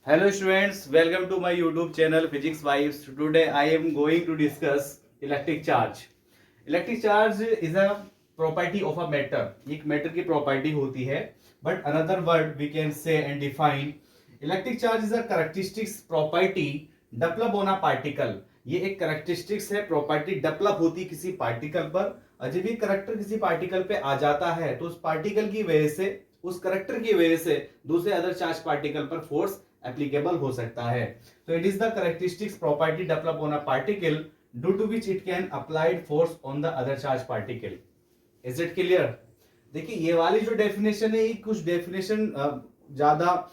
Hello students, welcome to my YouTube channel Physics Vibes. Today I am going to discuss electric charge. Electric charge is a property of a matter. एक matter की property होती है. But another word we can say and define. Electric charge is a characteristics property develop on a particle. ये एक characteristics है, property develop होती किसी particle पर. और जब ये character किसी particle पे आ जाता है तो उस particle की वजह से, उस character की वजह से दूसरे other charge particle पर force एप्लीकेबल हो सकता है. तो it is the characteristics property develop on a particle due to which it can applied force on the other charge particle. Is it clear? देखिए ये वाली जो डेफिनेशन है, ये कुछ डेफिनेशन ज्यादा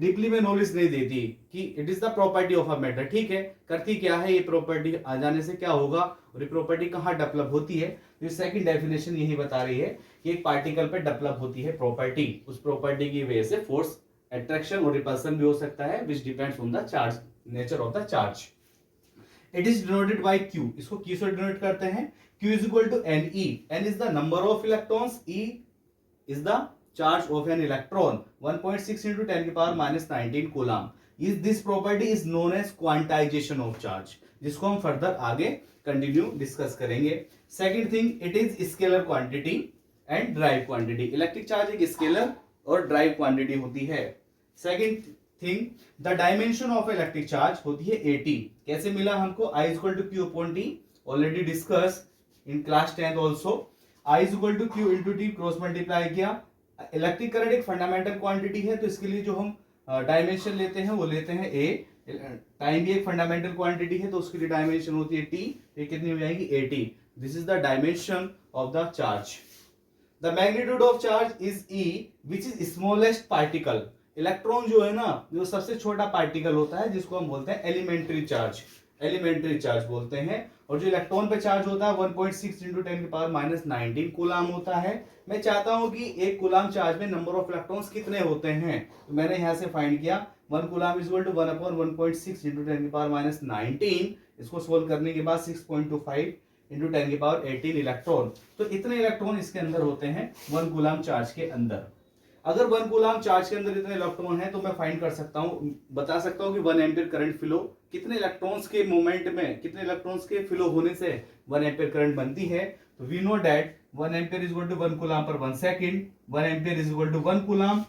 डीपली में नॉलेज नहीं देती कि it is the property of a matter. ठीक है, करती क्या है ये प्रॉपर्टी, आ जाने से क्या होगा और ये प्रॉपर्टी कहाँ डेवलप होती है. तो सेकंड डेफिनेशन यही बता रही है कि एक पार्टिकल पे डेवलप होती है प्रॉपर्टी, उस प्रॉपर्टी की वजह से फोर्स, अट्रैक्शन और रिपल्सन भी हो सकता है, which depends on the charge, nature of the charge. It is denoted by Q. इसको Q से डिनोट करते हैं. Q is equal to Ne. N is the number of electrons, E is the charge of an electron. 1.6 into 10 की power -19 coulomb. Is this property is known as quantization of charge, जिसको हम further आगे continue discuss करेंगे. Second thing, it is scalar quantity and drive quantity. Electric charge एक scalar और drive quantity होती है. Second thing, the dimension of electric charge होती है 80. कैसे मिला हमको? I is equal to Q upon T, already discuss in class 10th also. I is equal to Q into T cross multiply किया. Electric current एक fundamental quantity है, तो इसके लिए जो हम डायमेंशन लेते हैं वो लेते हैं A. टाइम भी एक फंडामेंटल क्वांटिटी है, तो उसके लिए डायमेंशन होती है T. ये कितनी हो जाएगी? 80. This is the dimension of the charge. The magnitude of charge is E, which is smallest particle. Electron जो है ना, जो सबसे छोटा पार्टिकल होता है, जिसको हम बोलते हैं एलिमेंट्री चार्ज. एलिमेंट्री चार्ज बोलते हैं. और जो इलेक्ट्रॉन पे चार्ज होता है 1.6 into 10 की पावर -19 कूलम होता है. मैं चाहता हूं कि एक कूलम चार्ज में नंबर ऑफ इलेक्ट्रॉन्स कितने होते हैं, तो मैंने यहां से फाइंड किया 1 coulomb is equal to 1/1.6 into 10 की पावर -19. इसको सोल्व करने के बाद 6.25 into 10 की पावर 18 इलेक्ट्रॉन. तो इतने इलेक्ट्रॉन इसके अंदर होते हैं 1 कूलम चार्ज के अंदर. अगर 1 कूलम चार्ज के अंदर इतने इलेक्ट्रॉन है, तो मैं फाइंड कर सकता हूं, बता सकता हूं कि 1 एम्पीयर करंट फ्लो कितने इलेक्ट्रॉन्स के मूवमेंट में, कितने इलेक्ट्रॉन्स के फ्लो होने से 1 एम्पीयर करंट बनती है. तो we know that 1 ampere is equal to 1 coulomb per 1 second. 1 ampere is equal to 1 coulomb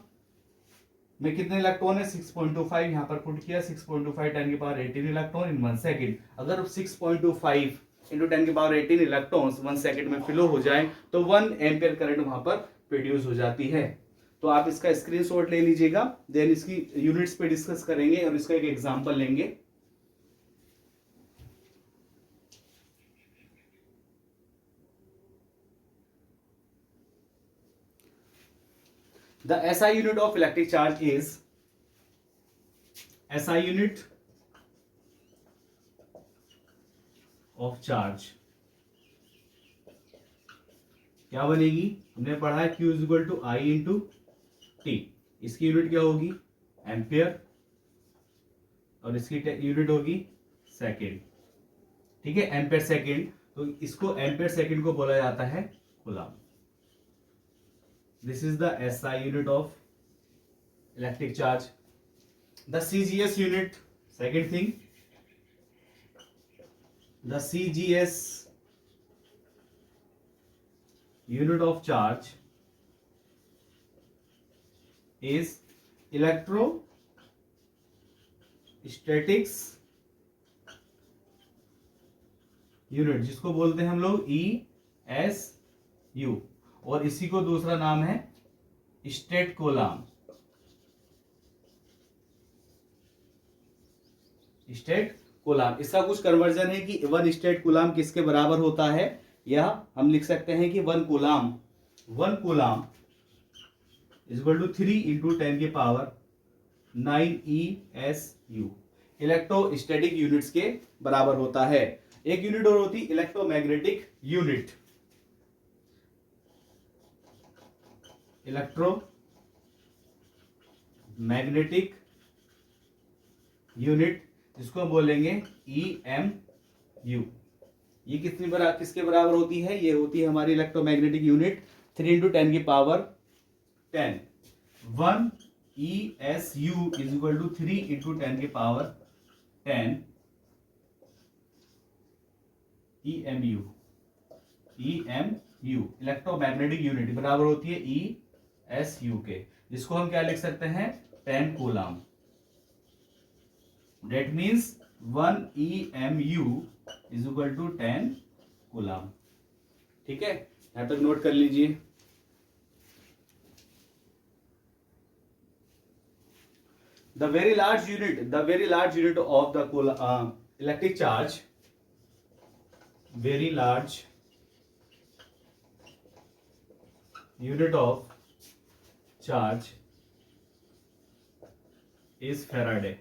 में कितने इलेक्ट्रॉन है? 6.25. यहां पर पुट किया 6.25 10 की पावर 18 इलेक्ट्रॉन इन 1 सेकंड. अगर 6.25 into 10 की पावर 18 इलेक्ट्रॉन्स 1 सेकंड में फ्लो हो जाए, तो 1 एम्पीयर करंट वहां पर प्रोड्यूस हो जाती है. तो आप इसका स्क्रीनशॉट ले लीजिएगा, देन इसकी यूनिट्स पे डिस्कस करेंगे और इसका एक एग्जांपल लेंगे. The SI unit of electric charge is, SI unit of charge क्या बनेगी? हमने पढ़ा है Q is equal to I into T. इसकी यूनिट क्या होगी? एम्पियर. और इसकी यूनिट होगी सेकेंड. ठीक है, एम्पियर सेकेंड. तो इसको एम्पियर सेकेंड को बोला जाता है coulomb. This is the SI unit of electric charge. The CGS unit, second thing, the CGS unit of charge is electrostatics unit, जिसको बोलते हैं हम लोग ESU, और इसी को दूसरा नाम है स्टेट कूलम. स्टेट कूलम, इसका कुछ कन्वर्जन है कि 1 स्टेट कूलम किसके बराबर होता है. यह हम लिख सकते हैं कि 1 coulomb is equal to 3 into 10 की पावर 9 ESU इलेक्ट्रोस्टैटिक यूनिट्स के बराबर होता है. एक यूनिट और होती इलेक्ट्रोमैग्नेटिक यूनिट. इलेक्ट्रोमैग्नेटिक यूनिट, जिसको हम बोलेंगे EMU. ये किसके बराबर होती है? ये होती है हमारी इलेक्ट्रोमैग्नेटिक यूनिट 3 into 10 की power 10. 1 ESU is equal to 3 into 10 की पावर 10 EMU इलेक्ट्रोमैग्नेटिक यूनिट बराबर होती है ESU के, जिसको हम क्या लिख सकते हैं 10 coulomb. That means 1 EMU is equal to 10 coulomb. ठीक है, यहां तक नोट कर लीजिए। The very large unit of the electric charge, very large unit of charge is Faraday।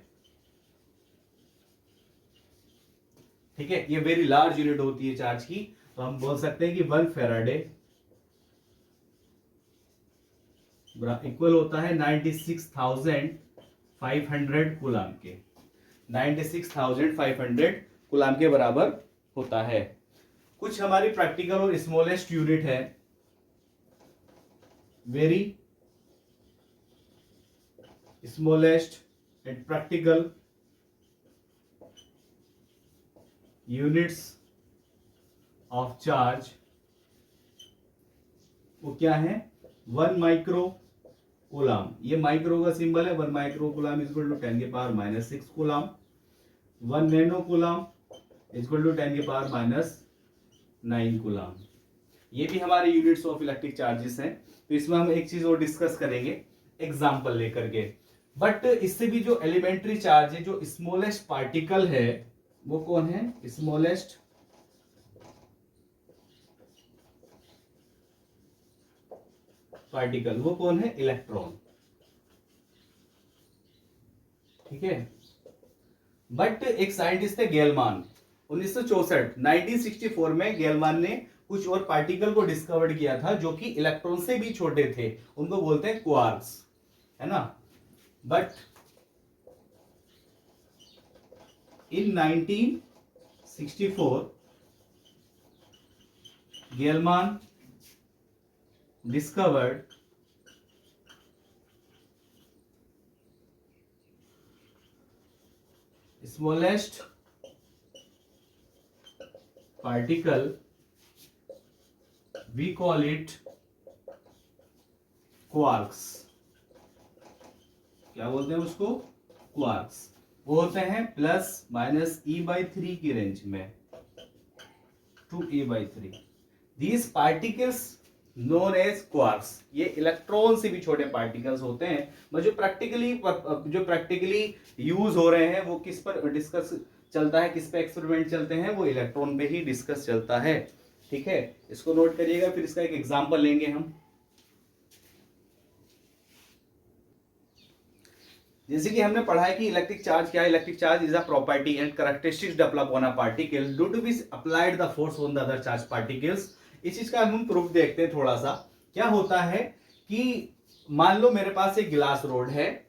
ठीक है, ये वेरी लार्ज यूनिट होती है चार्ज की, तो हम बोल सकते हैं कि 1 फेराडे इक्वल होता है 96,500 कूलम के, 96,500 कूलम के बराबर होता है। कुछ हमारी प्रैक्टिकल और स्मॉलेस्ट यूनिट है, very smallest and practical units of charge, वो क्या है 1 माइक्रो कूलम। ये माइक्रो का सिंबल है, 1 माइक्रो कूलम इक्वल टू 10 की power -6 coulomb. 1 nano coulomb equal to 10 की पावर -9 कूलम। ये भी हमारे यूनिट्स ऑफ इलेक्ट्रिक चार्जेस हैं। तो इसमें हम एक चीज और डिस्कस करेंगे एग्जांपल लेकर के। बट इससे भी जो एलिमेंट्री चार्ज है, जो स्मॉलेस्ट पार्टिकल है, वो कौन है स्मॉलेस्ट पार्टिकल, वो कौन है इलेक्ट्रॉन। ठीक है, बट एक साइंटिस्ट है गेलमान, 1964 में गेलमान ने कुछ और पार्टिकल को डिस्कवर किया था जो कि इलेक्ट्रॉन से भी छोटे थे, उनको बोलते हैं क्वार्क्स, है ना। But in 1964 Gell-Mann discovered smallest particle, we call it quarks। क्या बोलते हैं उसको क्वार्क्स। वो होते हैं +-e/3 की रेंज में, 2e/3। These particles known as quarks, ये इलेक्ट्रॉन से भी छोटे पार्टिकल्स होते हैं। जो प्रैक्टिकली यूज हो रहे हैं वो किस पर डिस्कस चलता है, किस पे एक्सपेरिमेंट चलते हैं, वो इलेक्ट्रॉन पे ही डिस्कस चलता है। ठीक है, इसको नोट करिएगा, फिर इसका एक एग्जांपल लेंगे हम। जैसे कि हमने पढ़ा है कि इलेक्ट्रिक चार्ज क्या है। Electric charge is a property and characteristics develop on a particle due to which applied the force on the other charge particles. इस चीज का हम प्रूफ देखते हैं थोड़ा सा। क्या होता है कि मान लो मेरे पास एक गिलास रोड है,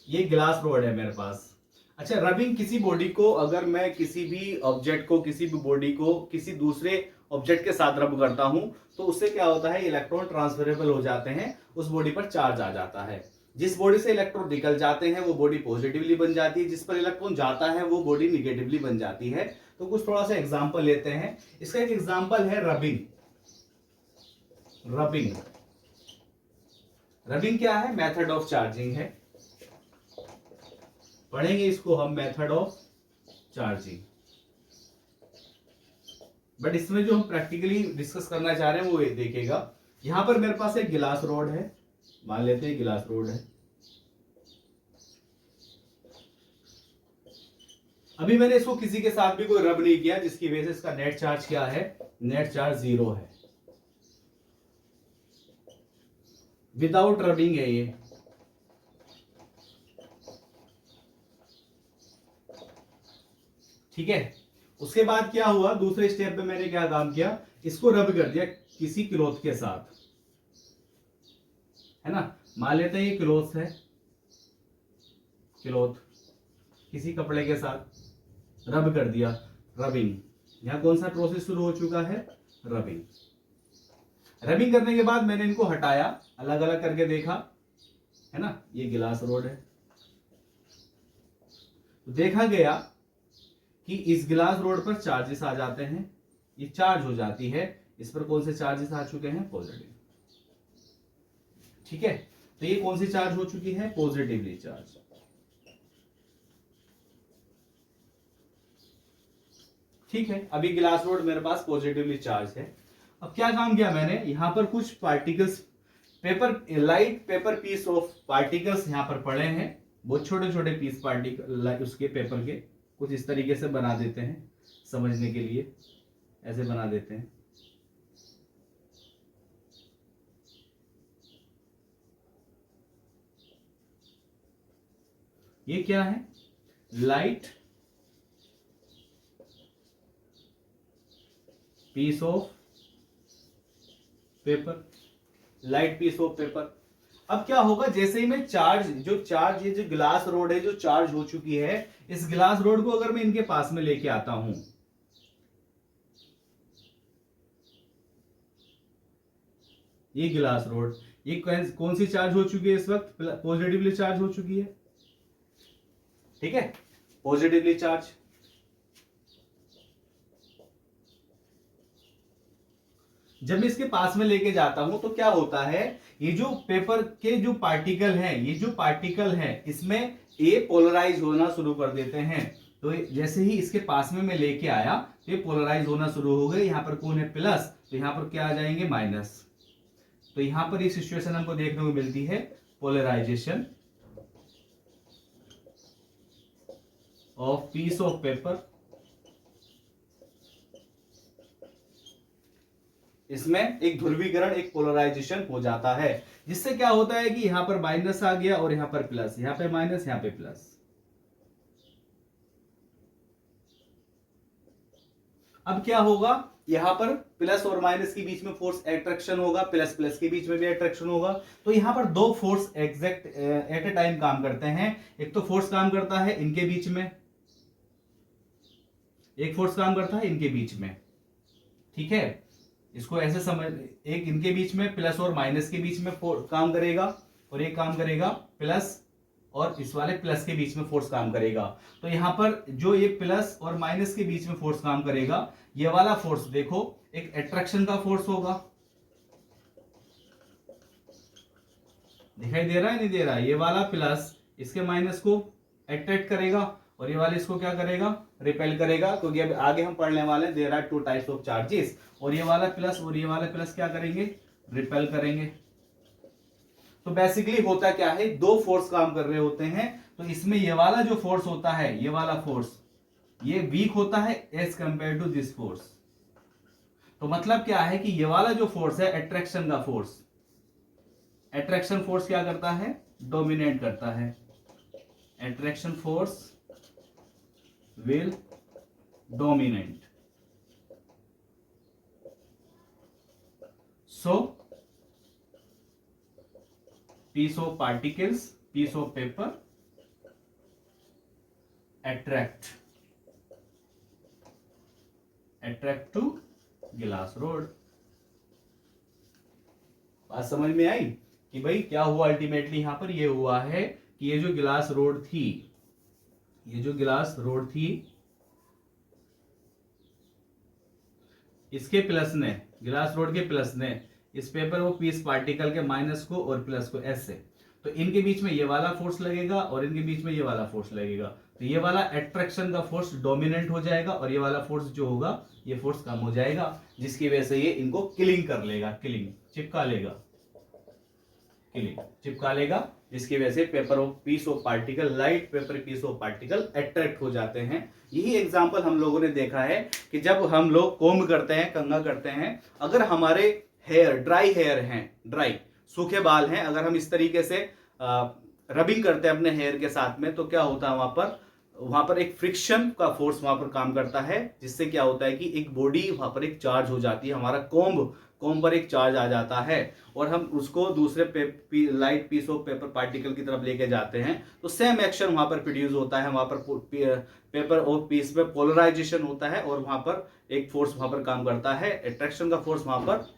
ये गिलास रोड है मेरे पास। अच्छा, रबिंग किसी बॉडी को, अगर मैं किसी भी ऑब्जेक्ट को, किसी भी बॉडी को किसी दूसरे ऑब्जेक्ट के साथ रब करता हूं, तो उससे क्या होता है इलेक्ट्रॉन ट्रांसफरेबल हो जाते हैं, उस बॉडी पर चार्ज आ जाता है। जिस बॉडी से इलेक्ट्रॉन निकल जाते हैं वो बॉडी पॉजिटिवली बन जाती है, जिस पर इलेक्ट्रॉन जाता है वो बॉडी निगेटिवली बन जाती है। तो कुछ थोड़ा सा एग्जांपल लेते हैं। इसका एक एग्जांपल है रबिंग। रबिंग रबिंग क्या है, मेथड ऑफ चार्जिंग है। पढ़ेंगे इसको हम, मेथड ऑफ चार्जिंग। बट इसमें जो हम प्रैक्टिकली डिस्कस करना चाह रहे हैं वो ये देखिएगा। यहां पर मेरे पास एक गिलास रोड है, मान लेते हैं गिलास रोड है। अभी मैंने इसको किसी के साथ भी कोई रब नहीं किया, जिसकी वजह से इसका नेट चार्ज क्या है, नेट चार्ज 0 है, विदाउट रबिंग है ये। ठीक है, उसके बाद क्या हुआ, दूसरे स्टेप पे मैंने क्या काम किया, इसको रब कर दिया किसी क्लॉथ के साथ, है ना। मान लेते हैं ये क्लॉथ है, क्लॉथ किसी कपड़े के साथ रब कर दिया, रबिंग। यहां कौन सा प्रोसेस शुरू हो चुका है, रबिंग। रबिंग करने के बाद मैंने इनको हटाया, अलग अलग करके देखा, है ना, ये गिलास रोड है। तो देखा गया कि इस गिलास रोड पर चार्जेस आ जाते हैं, ये चार्ज हो जाती है, इस पर कौन से चार्जेस आ चुके हैं, पॉजिटिव। ठीक है, तो ये कौन सी चार्ज हो चुकी है, पॉजिटिवली चार्ज। ठीक है, अभी गिलास रोड मेरे पास पॉजिटिवली चार्ज है। अब क्या काम किया मैंने, यहां पर कुछ particles, paper, light paper piece of particles यहां पर पड़े हैं, बहुत छोटे छोटे पीस पार्टिकल उसके पेपर के, कुछ इस तरीके से बना देते हैं समझने के लिए, ऐसे बना देते हैं। ये क्या है, light piece of paper, light piece of paper. अब क्या होगा, जैसे ही मैं चार्ज, ये जो ग्लास रोड है जो चार्ज हो चुकी है, इस ग्लास रोड को अगर मैं इनके पास में लेके आता हूं, ये ग्लास रोड, ये कौन सी चार्ज हो चुकी है इस वक्त, पॉजिटिवली चार्ज हो चुकी है। ठीक है, पॉजिटिवली चार्ज। जब मैं इसके पास में लेके जाता हूं तो क्या होता है, ये जो पेपर के जो पार्टिकल हैं, ये जो पार्टिकल है इसमें ये पोलराइज होना शुरू कर देते हैं। तो जैसे ही इसके पास में मैं लेके आया तो ये पोलराइज होना शुरू हो गए, यहां पर कौन है, प्लस, तो यहां पर क्या आ जाएंगे, माइनस। तो यहां पर ये सिचुएशन हमको देखने को मिलती है, polarization of piece of paper. इसमें एक ध्रुवीकरण, एक पोलराइजेशन हो जाता है, जिससे क्या होता है कि यहां पर माइनस आ गया और यहां पर प्लस, यहां पे माइनस, यहां पे प्लस। अब क्या होगा, यहां पर प्लस और माइनस के बीच में फोर्स अट्रैक्शन होगा, प्लस प्लस के बीच में भी अट्रैक्शन होगा। तो यहां पर दो force exact at a time काम करते हैं। एक तो फोर्स काम करता है इनके बीच में, एक फोर्स काम करता है इनके बीच में। ठीक है, इसको ऐसे समझ, एक इनके बीच में प्लस और माइनस के बीच में काम करेगा, और एक काम करेगा प्लस और इस वाले प्लस के बीच में फोर्स काम करेगा। तो यहां पर जो ये प्लस और माइनस के बीच में फोर्स काम करेगा, ये वाला फोर्स देखो एक अट्रैक्शन का फोर्स होगा, दिखाई दे रहा है नहीं दे रहा है, ये वाला प्लस इसके माइनस को अट्रैक्ट करेगा और ये वाले इसको क्या करेगा, रिपेल करेगा, क्योंकि अब आगे हम पढ़ने वाले हैं there are two types of charges, और ये वाला प्लस और ये वाला प्लस क्या करेंगे, रिपेल करेंगे। तो बेसिकली होता क्या है, दो फोर्स काम कर रहे होते हैं। तो इसमें ये वाला जो फोर्स होता है, ये वाला फोर्स ये वीक होता है as compared to this force. तो मतलब क्या है कि ये वाला जो फोर्स है अट्रैक्शन का फोर्स, अट्रैक्शन फोर्स क्या करता है, डोमिनेट करता है। Attraction force will dominate. So piece of particles, piece of paper attract to glass rod। बात समझ में आई कि भाई क्या हुआ, अल्टीमेटली यहां पर ये हुआ है कि ये जो गिलास रोड थी, ये जो गिलास रोड थी, इसके प्लस ने, गिलास रोड के प्लस ने इस पेपर वो पीस पार्टिकल के माइनस को और प्लस को ऐसे, तो इनके बीच में ये वाला फोर्स लगेगा और इनके बीच में ये वाला फोर्स लगेगा। तो ये वाला अट्रैक्शन का फोर्स डोमिनेंट हो जाएगा और ये वाला फोर्स जो होगा ये फोर्स कम हो जाएगा, जिसकी वजह से ये इनको किलिंग कर लेगा, किलिंग चिपका लेगा, किलिंग चिपका लेगा, जिसकी वजह से paper of piece of particle, light paper piece of particle attract हो जाते हैं। यही एग्जांपल हम लोगों ने देखा है कि जब हम लोग कोम्ब करते हैं, कंघा करते हैं, अगर हमारे हेयर ड्राई हेयर हैं, ड्राई सूखे बाल हैं, अगर हम इस तरीके से रबिंग करते हैं अपने हेयर के साथ में, तो क्या होता है, वहां पर एक फ्रिक्शन का फोर्स वहां पर काम करता है, जिससे क्या होता है कि एक बॉडी वहां पर एक चार्ज हो जाती है, हमारा कोम्ब पर एक चार्ज आ जाता है, और हम उसको दूसरे light piece of paper particle की तरफ लेके जाते हैं, तो सेम एक्शन वहां पर प्रोड्यूस होता है, वहां पर पेपर और पीस में पोलराइजेशन होता है, और वहां पर एक फोर्स वहां पर काम करता है, अट्रैक्शन का फोर्स वहां पर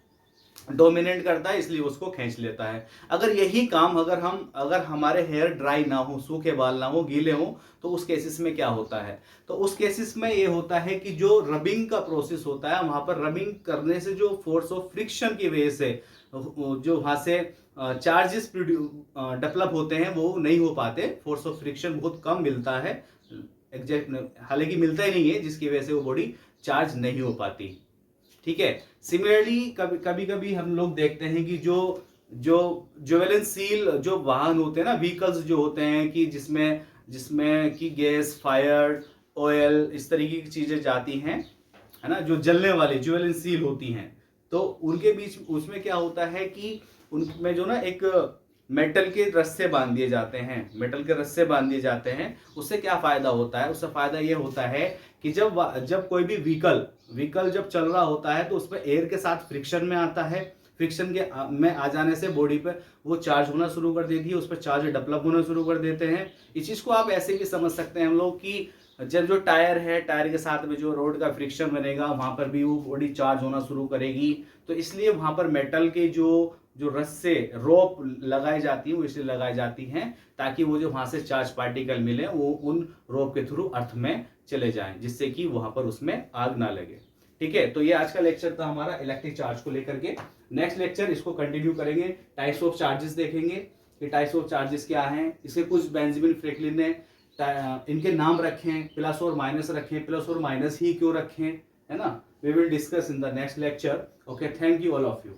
डोमिनेट करता है, इसलिए उसको खींच लेता है। अगर यही काम अगर हमारे हेयर ड्राई ना हो, सूखे बाल ना हो, गीले हो, तो उस केसेस में क्या होता है? तो उस केसेस में ये होता है कि जो रबिंग का प्रोसेस होता है, वहां पर रबिंग करने से जो फोर्स ऑफ फ्रिक्शन की वजह से जो वहां से चार्जेस डेवलप होते हैं वो नहीं हो पाते, फोर्स ऑफ फ्रिक्शन बहुत कम मिलता है, एग्जैक्ट हालांकि मिलता ही नहीं है, जिसकी वजह से वो बॉडी चार्ज नहीं हो पाती। ठीक है। सिमिलरली कभी कभी हम लोग देखते हैं कि जो जो ज्वेलेंसील जो वाहन होते हैं ना, व्हीकल्स जो होते हैं कि जिसमें जिसमें कि गैस, फायर, ऑयल, इस तरीके की चीजें जाती हैं, है ना, जो जलने वाली ज्वेलेंसील होती हैं, तो उनके बीच उसमें क्या होता है कि उनमें जो ना एक मेटल के रस्से बांध दिए जाते हैं, मेटल के रस्से बांध दिए जाते हैं। उससे क्या फायदा होता है? उससे फायदा ये होता है कि जब कोई भी व्हीकल जब चल रहा होता है तो उसमें एयर के साथ फ्रिक्शन में आता है, फ्रिक्शन में आ जाने से बॉडी पे वो चार्ज होना शुरू कर देती है, उस पर चार्ज डेवलप होना शुरू कर देते हैं। इस चीज को आप ऐसे भी समझ सकते हैं हम लोग कि जब जो टायर है, टायर के साथ में जो रोड का फ्रिक्शन बनेगा, वहां पर भी वो बॉडी चार्ज होना शुरू करेगी। तो इसलिए वहां पर मेटल के जो जो रस्से, रोप लगाई जाती है, वो इसलिए लगाई जाती हैं ताकि वो जो वहां से चार्ज पार्टिकल मिले वो उन रोप के थ्रू अर्थ में चले जाएं, जिससे कि वहां पर उसमें आग ना लगे। ठीक है। तो ये आज का लेक्चर था हमारा इलेक्ट्रिक चार्ज को लेकर के। नेक्स्ट लेक्चर इसको कंटिन्यू करेंगे, टाइप्स ऑफ चार्जेस देखेंगे कि टाइप्स ऑफ चार्जेस क्या हैं। इसके कुछ बेंजामिन फ्रैंकलिन ने इनके नाम रखें, प्लस और माइनस रखें, प्लस और माइनस ही क्यों रखें, है ना। We will discuss in the next lecture. Okay, thank you all of you.